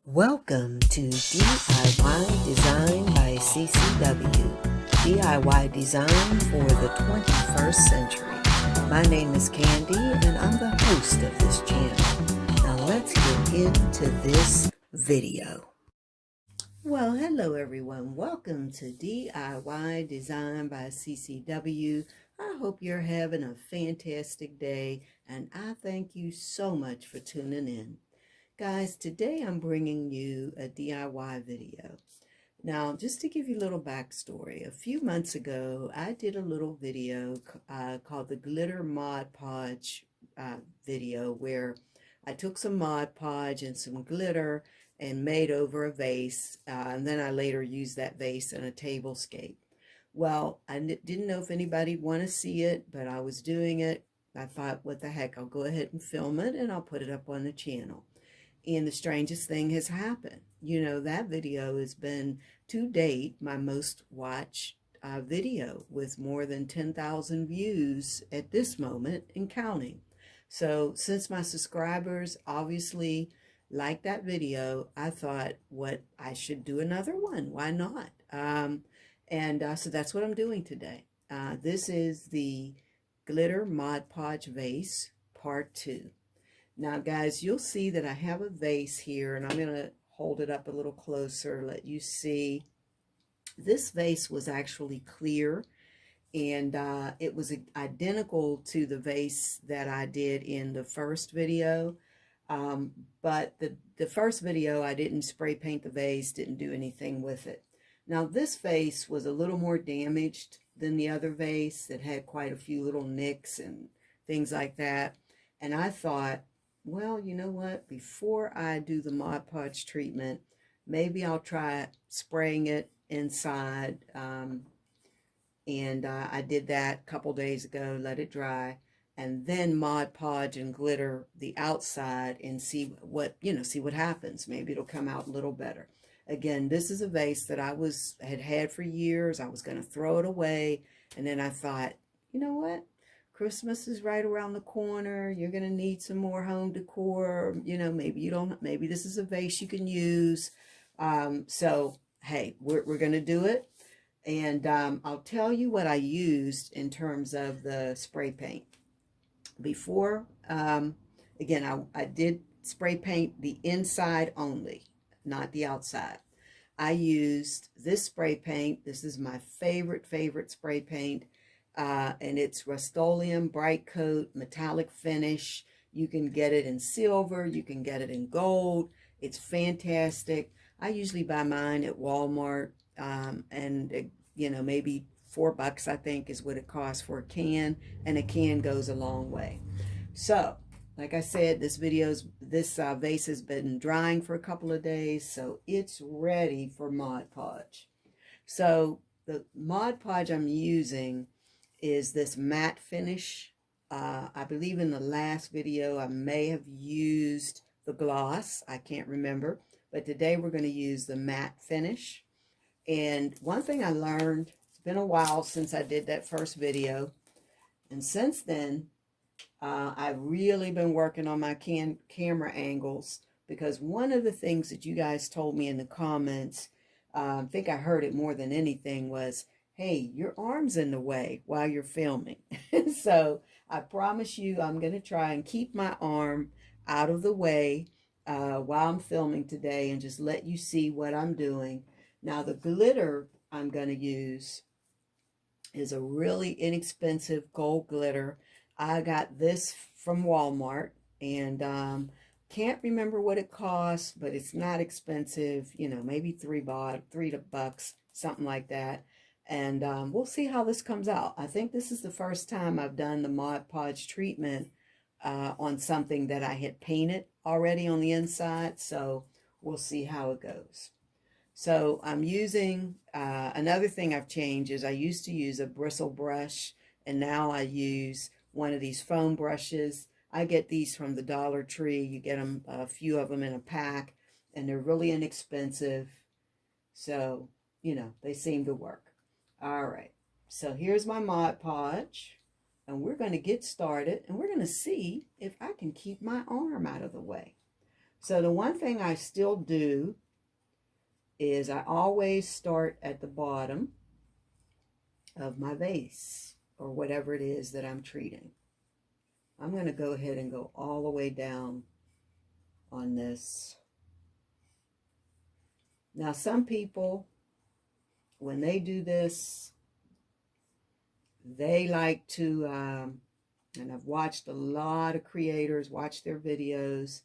Welcome to DIY Design by CCW, DIY design for the 21st century. My name is Candy and I'm the host of this channel. Now let's get into this video. Well, hello everyone. Welcome to DIY Design by CCW. I hope you're having a fantastic day and I thank you so much for tuning in. Guys, today I'm bringing you a DIY video. Now, just to give you a little backstory, a few months ago, I did a little video called the Glitter Mod Podge video, where I took some Mod Podge and some glitter and made over a vase, and then I later used that vase in a tablescape. Well, I didn't know if anybody'd want to see it, but I was doing it. I thought, what the heck, I'll go ahead and film it and I'll put it up on the channel. And the strangest thing has happened. You know, that video has been, to date, my most watched video with more than 10,000 views at this moment and counting. So since my subscribers obviously like that video, I thought, what, I should do another one. Why not? So that's what I'm doing today. This is the Glitter Mod Podge Vase Part 2. Now, guys, you'll see that I have a vase here, and I'm going to hold it up a little closer, let you see. This vase was actually clear, and it was identical to the vase that I did in the first video. But the first video, I didn't spray paint the vase, didn't do anything with it. Now, this vase was a little more damaged than the other vase. It had quite a few little nicks and things like that. And I thought, well, you know what? Before I do the Mod Podge treatment, maybe I'll try spraying it inside. I did that a couple days ago, let it dry, and then Mod Podge and glitter the outside and see what happens. Maybe it'll come out a little better. Again, this is a vase that I had for years. I was going to throw it away, and then I thought, you know what? Christmas is right around the corner. You're going to need some more home decor. You know, maybe this is a vase you can use. So, hey, we're going to do it. And I'll tell you what I used in terms of the spray paint. Before, again, I did spray paint the inside only, not the outside. I used this spray paint. This is my favorite spray paint. And it's Rust-Oleum Bright Coat Metallic Finish. You can get it in silver. You can get it in gold. It's fantastic. I usually buy mine at Walmart, maybe $4, I think, is what it costs for a can, and a can goes a long way. So, like I said, this vase has been drying for a couple of days, so it's ready for Mod Podge. So, the Mod Podge I'm using is this matte finish. I believe in the last video I may have used the gloss. I can't remember. But today we're going to use the matte finish. And one thing I learned, it's been a while since I did that first video. And since then, I've really been working on my camera angles, because one of the things that you guys told me in the comments, I think I heard it more than anything, was, hey, your arm's in the way while you're filming. So I promise you I'm going to try and keep my arm out of the way while I'm filming today and just let you see what I'm doing. Now, the glitter I'm going to use is a really inexpensive gold glitter. I got this from Walmart, and can't remember what it costs, but it's not expensive, maybe $3, something like that. And we'll see how this comes out. I think this is the first time I've done the Mod Podge treatment on something that I had painted already on the inside. So we'll see how it goes. So I'm using, another thing I've changed is I used to use a bristle brush, and now I use one of these foam brushes. I get these from the Dollar Tree. You get them, a few of them in a pack, and they're really inexpensive. So, they seem to work. All right, so here's my Mod Podge, and we're going to get started, and we're going to see if I can keep my arm out of the way. So the one thing I still do is I always start at the bottom of my vase or whatever it is that I'm treating. I'm going to go ahead and go all the way down on this. Now, some people, when they do this, they like to, and I've watched a lot of creators watch their videos.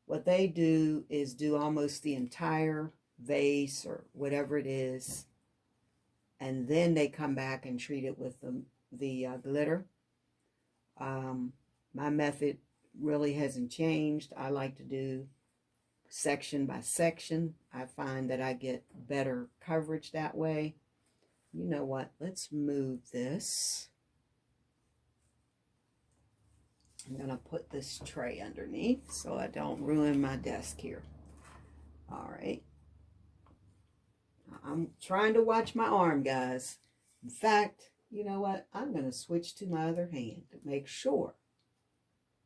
What they do is do almost the entire vase or whatever it is, and then they come back and treat it with the glitter. My method really hasn't changed. I like to do section by section. I find that I get better coverage that way. You know what? Let's move this. I'm going to put this tray underneath so I don't ruin my desk here. All right. I'm trying to watch my arm, guys. In fact, you know what? I'm going to switch to my other hand to make sure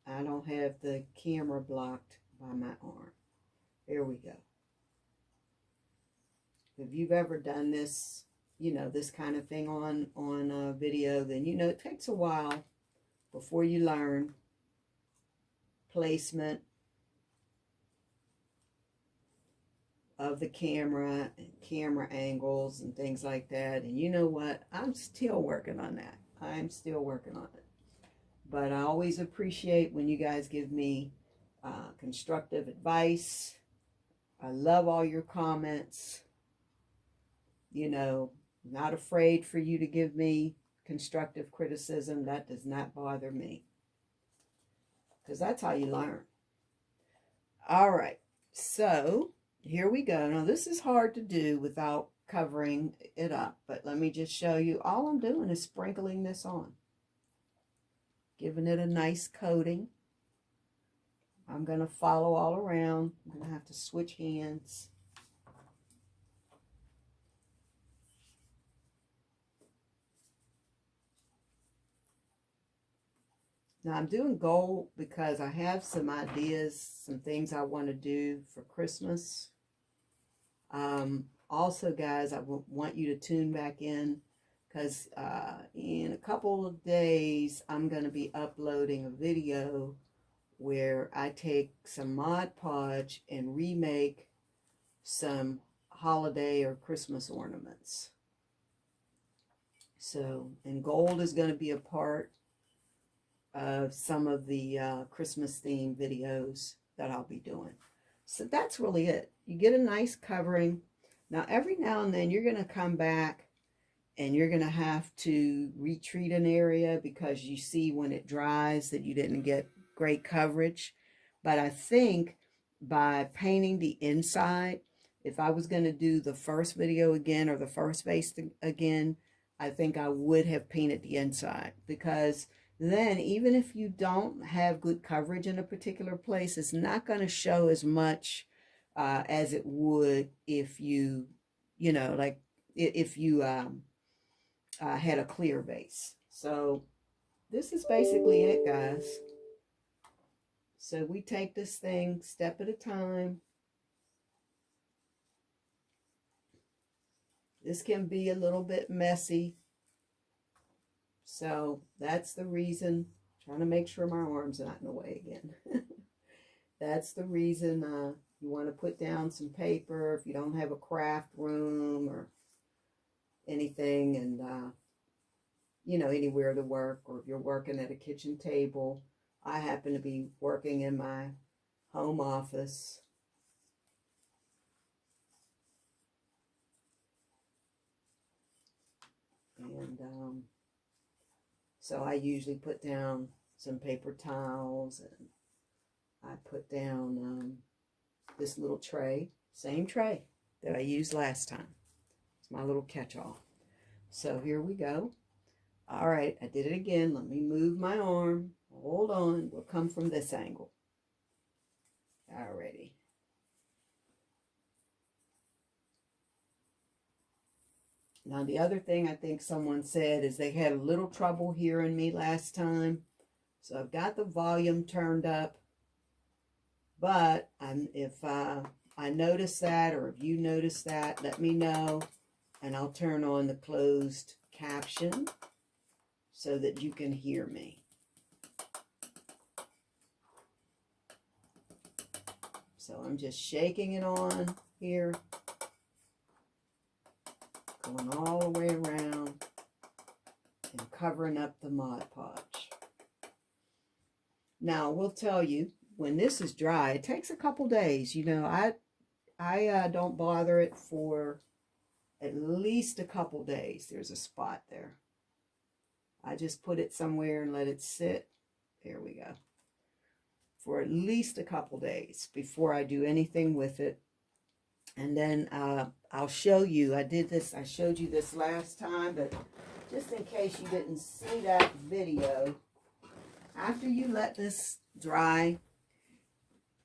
I don't have the camera blocked by my arm. There we go. If you've ever done this, you know, this kind of thing on a video, then you know it takes a while before you learn placement of the camera and camera angles and things like that. And you know what? I'm still working on that. I'm still working on it. But I always appreciate when you guys give me constructive advice. I love all your comments. You know, not afraid for you to give me constructive criticism. That does not bother me, because that's how you learn. All right, so here we go. Now, this is hard to do without covering it up, but let me just show you. All I'm doing is sprinkling this on, giving it a nice coating. I'm going to follow all around. I'm going to have to switch hands. Now, I'm doing gold because I have some ideas, some things I want to do for Christmas. Also, guys, I want you to tune back in, because in a couple of days, I'm going to be uploading a video where I take some Mod Podge and remake some holiday or Christmas ornaments. So, and gold is going to be a part of some of the Christmas themed videos that I'll be doing. So that's really it. You get a nice covering. Now, every now and then you're going to come back and you're going to have to retreat an area because you see when it dries that you didn't get great coverage. But I think by painting the inside, if I was going to do the first video again or the first vase again, I think I would have painted the inside, because then even if you don't have good coverage in a particular place, it's not going to show as much as it would if you, you know, like if you had a clear vase. So this is basically it, guys. So we take this thing step at a time. This can be a little bit messy. So that's the reason. Trying to make sure my arm's not in the way again. That's the reason you want to put down some paper if you don't have a craft room or anything, and you know, anywhere to work, or if you're working at a kitchen table. I happen to be working in my home office. And so I usually put down some paper towels, and I put down this little tray, same tray that I used last time. It's my little catch-all. So here we go. All right, I did it again. Let me move my arm. Hold on. We'll come from this angle. Alrighty. Now, the other thing I think someone said is they had a little trouble hearing me last time. So I've got the volume turned up. But if I notice that, or if you notice that, let me know, and I'll turn on the closed caption so that you can hear me. So I'm just shaking it on here, going all the way around and covering up the Mod Podge. Now, we'll tell you, when this is dry, it takes a couple days. You know, I don't bother it for at least a couple days. There's a spot there. I just put it somewhere and let it sit. There we go. For at least a couple days before I do anything with it. And then I'll show you. I showed you this last time, but just in case you didn't see that video, after you let this dry,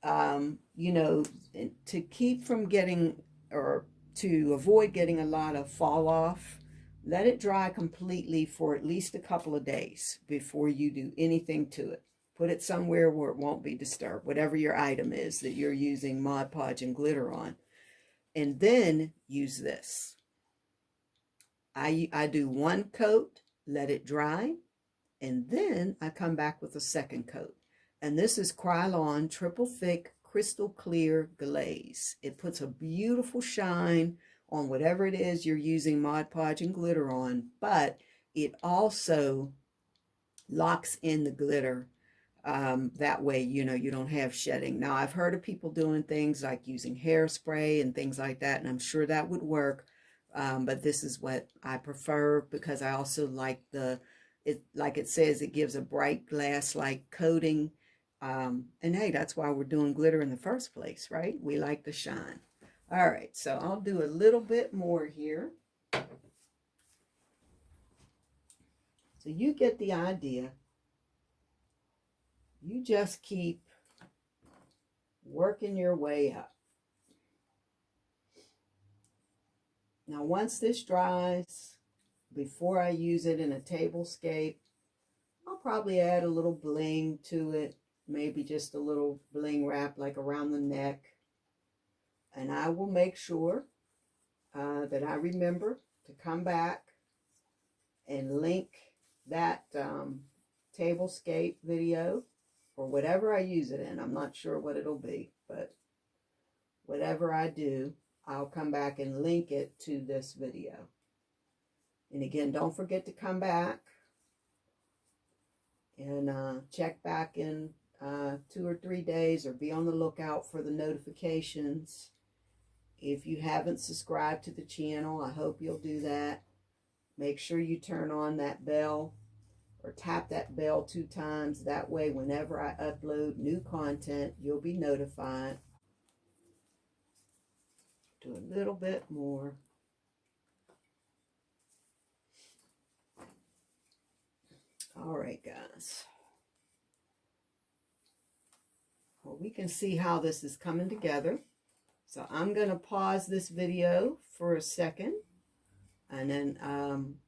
you know, to keep from getting, or to avoid getting a lot of fall off, let it dry completely for at least a couple of days before you do anything to it. Put it somewhere where it won't be disturbed, whatever your item is that you're using Mod Podge and glitter on. And then use this. I do one coat, let it dry, and then I come back with a second coat. And this is Krylon Triple Thick Crystal Clear Glaze. It puts a beautiful shine on whatever it is you're using Mod Podge and glitter on, but it also locks in the glitter. That way, you know, you don't have shedding. Now, I've heard of people doing things like using hairspray and things like that, and I'm sure that would work. But this is what I prefer, because I also like like it says, it gives a bright glass-like coating. And hey, that's why we're doing glitter in the first place, right? We like the shine. All right, so I'll do a little bit more here. So you get the idea. You just keep working your way up. Now, once this dries, before I use it in a tablescape, I'll probably add a little bling to it, maybe just a little bling wrap like around the neck. And I will make sure that I remember to come back and link that tablescape video, or whatever I use it in. I'm not sure what it'll be, but whatever I do, I'll come back and link it to this video. And again, don't forget to come back and check back in 2 or 3 days, or be on the lookout for the notifications. If you haven't subscribed to the channel, I hope you'll do that. Make sure you turn on that bell, or tap that bell 2 times. That way, whenever I upload new content, you'll be notified. Do a little bit more. All right, guys. Well, we can see how this is coming together. So I'm going to pause this video for a second, and then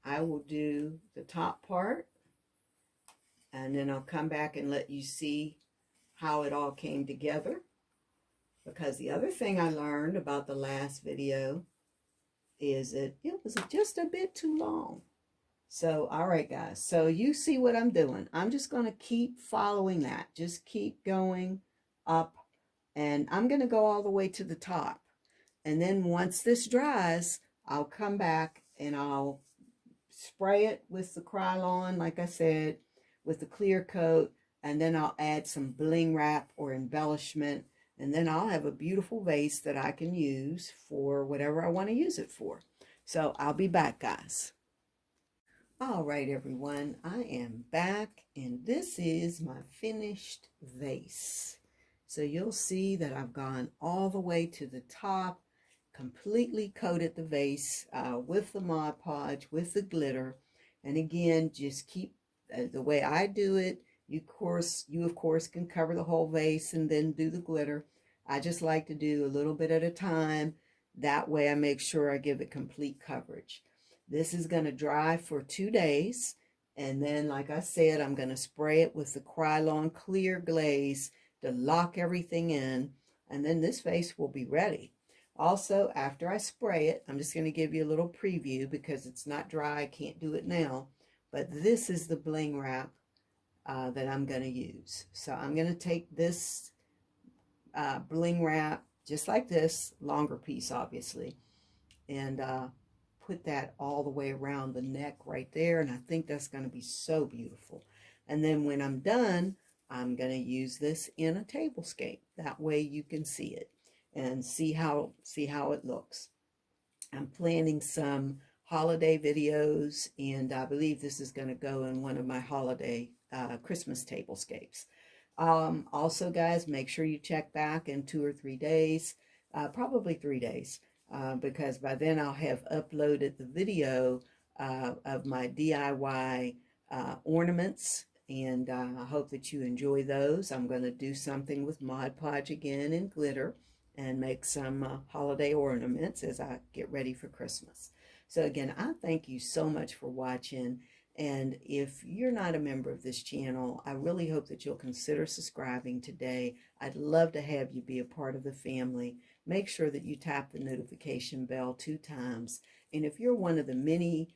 I will do the top part, and then I'll come back and let you see how it all came together. Because the other thing I learned about the last video is that it was just a bit too long. So, all right, guys. So you see what I'm doing. I'm just going to keep following that. Just keep going up. And I'm going to go all the way to the top. And then once this dries, I'll come back and I'll spray it with the Krylon, like I said, with the clear coat. And then I'll add some bling wrap or embellishment. And then I'll have a beautiful vase that I can use for whatever I want to use it for. So I'll be back, guys. All right, everyone. I am back, and this is my finished vase. So you'll see that I've gone all the way to the top, completely coated the vase with the Mod Podge, with the glitter. And again, just keep the way I do it. You of course can cover the whole vase and then do the glitter. I just like to do a little bit at a time. That way I make sure I give it complete coverage. This is going to dry for 2 days. And then, like I said, I'm going to spray it with the Krylon Clear Glaze to lock everything in, and then this vase will be ready. Also, after I spray it, I'm just going to give you a little preview because it's not dry. I can't do it now, but this is the Bling Wrap that I'm going to use. So I'm going to take this Bling Wrap, just like this, longer piece obviously, and put that all the way around the neck right there, and I think that's going to be so beautiful. And then when I'm done, I'm going to use this in a tablescape. That way you can see it and see how it looks. I'm planning some holiday videos, and I believe this is going to go in one of my holiday Christmas tablescapes. Also, guys, make sure you check back in 2 or 3 days, probably 3 days, because by then I'll have uploaded the video of my DIY ornaments, and I hope that you enjoy those. I'm going to do something with Mod Podge again in glitter and make some holiday ornaments as I get ready for Christmas. So again, I thank you so much for watching. And if you're not a member of this channel, I really hope that you'll consider subscribing today. I'd love to have you be a part of the family. Make sure that you tap the notification bell 2 times. And if you're one of the many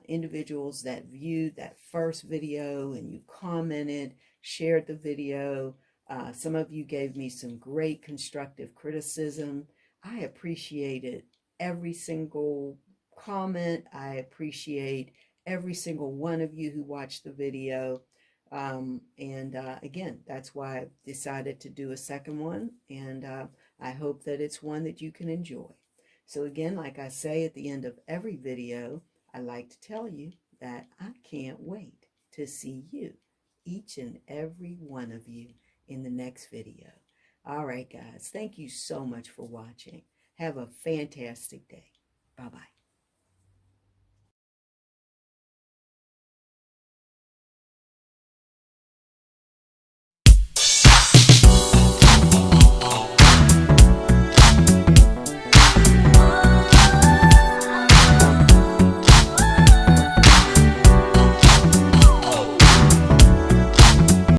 individuals that viewed that first video and you commented, shared the video, some of you gave me some great constructive criticism. I appreciated every single comment. I appreciate every single one of you who watched the video. Again, that's why I decided to do a second one, and I hope that it's one that you can enjoy. So again, like I say at the end of every video, I like to tell you that I can't wait to see you, each and every one of you, in the next video. All right, guys, thank you so much for watching. Have a fantastic day. Bye-bye.